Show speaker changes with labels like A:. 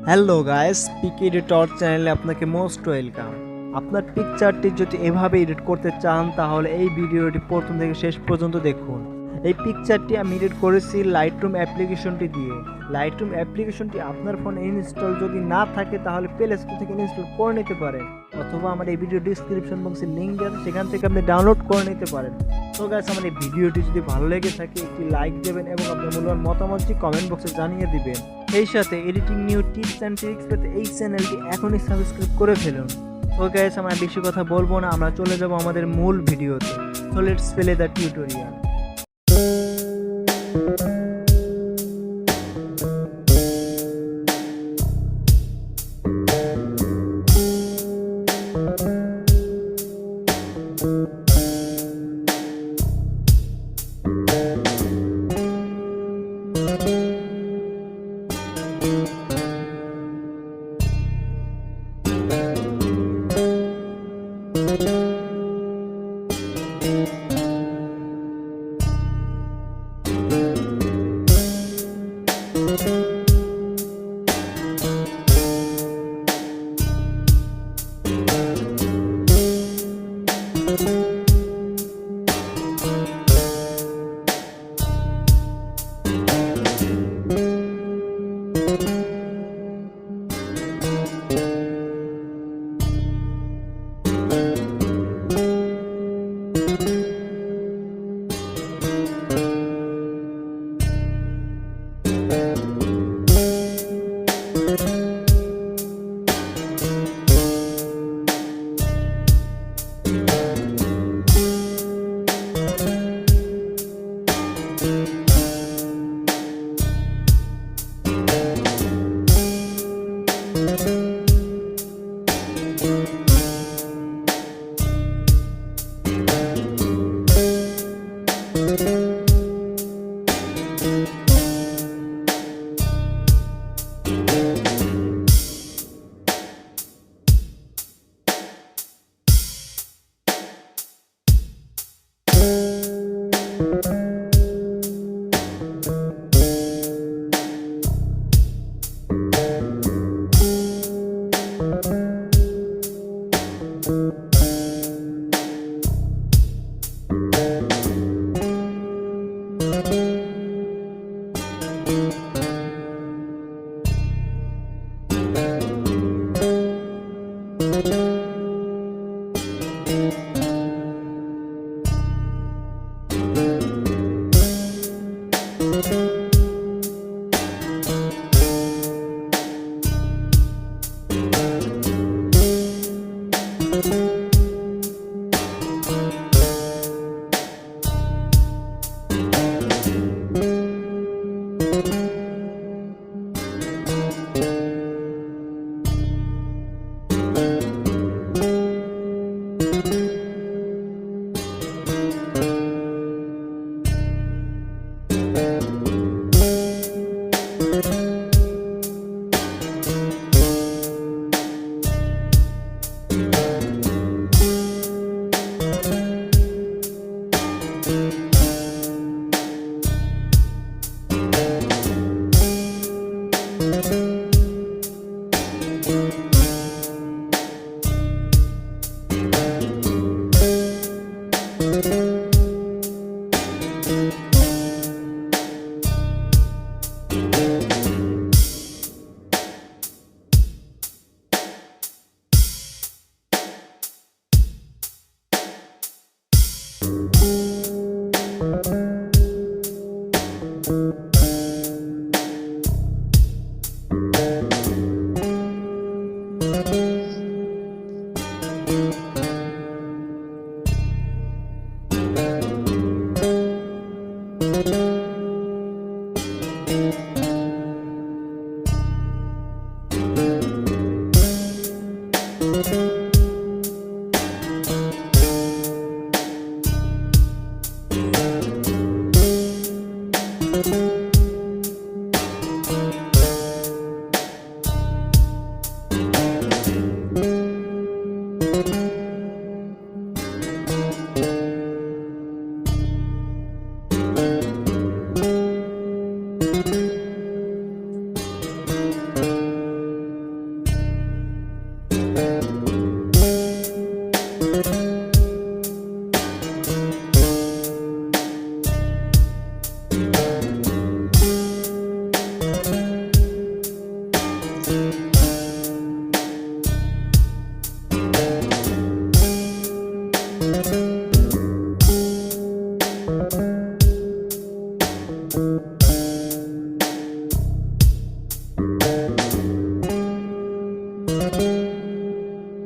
A: Hello guys, পিকে এডিটর চ্যানেলে আপনাকে most welcome. আপনার পিকচারটি যদি এভাবে এডিট করতে চান তাহলে এই ভিডিওটি প্রথম থেকে শেষ পর্যন্ত দেখুন। এই পিকচারটি আমি এডিট করেছি লাইটরুম অ্যাপ্লিকেশনটি দিয়ে। লাইটরুম অ্যাপ্লিকেশনটি আপনার ফোনে ইনস্টল যদি না থাকে তাহলে প্লে স্টোর থেকে ইনস্টল করে নিতে পারেন, অথবা আমার এই ভিডিও ডিসক্রিপশন বক্সে লিঙ্ক দেন, সেখান থেকে আপনি ডাউনলোড করে নিতে পারেন। তো গাইস, আমার এই ভিডিওটি যদি ভালো লেগে থাকে একটি লাইক দেবেন এবং আপনার মূল্যবান মতামতটি কমেন্ট বক্সে জানিয়ে দিবেন। এই সাথে editing new tips and tricks পেতে এই চ্যানেলটি এখনই সাবস্ক্রাইব করে ফেলুন। তো গাইস, আমরা বেশি কথা বলবো না, আমরা চলে যাব আমাদের মূল ভিডিওতে। So let's play the tutorial.